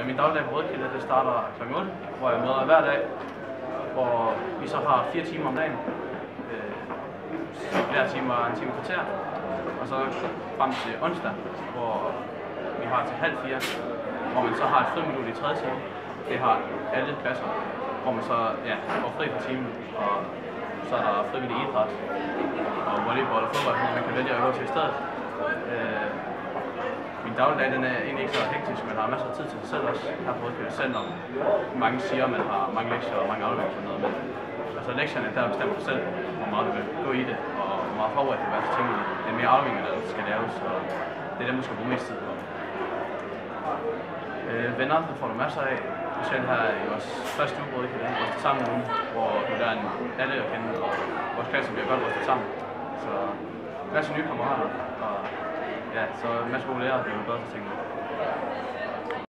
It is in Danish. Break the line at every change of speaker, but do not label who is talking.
min dagligdag på Rødkilde, det starter kl. 8, hvor jeg møder hver dag, hvor vi så har 4 timer om dagen. Hver time er en time kvarter, og så frem til onsdag, hvor vi har til halv 4, hvor man så har et friminut i 3. time. Det har alle klasser, hvor man så får fri for timen, og så er der frivillig idræt og volleyball og fodbold, man kan vælge at gå til i stedet. Min dagligdag den er egentlig ikke så hektisk, men har masser af tid til sig selv også her på Rødkilde, selvom mange siger, at man har mange lektier og mange afleveringer og sådan noget. Men altså lektierne, der bestemmer du selv, hvor meget du vil gå i det, og hvor meget forberedt du vil være til tingene. Det er mere afleveringer, der skal laves, og det er dem, du skal bruge mest tid på. Venner, der får du masser af, specielt her i vores første uge på Rødkilde, vores sammen uge, hvor du lærer alle at kende, og vores klasse bliver godt rustet sammen. Så en masse nye kammerater, og ja, så en masse gode lærere, det er jo bedre til tingene.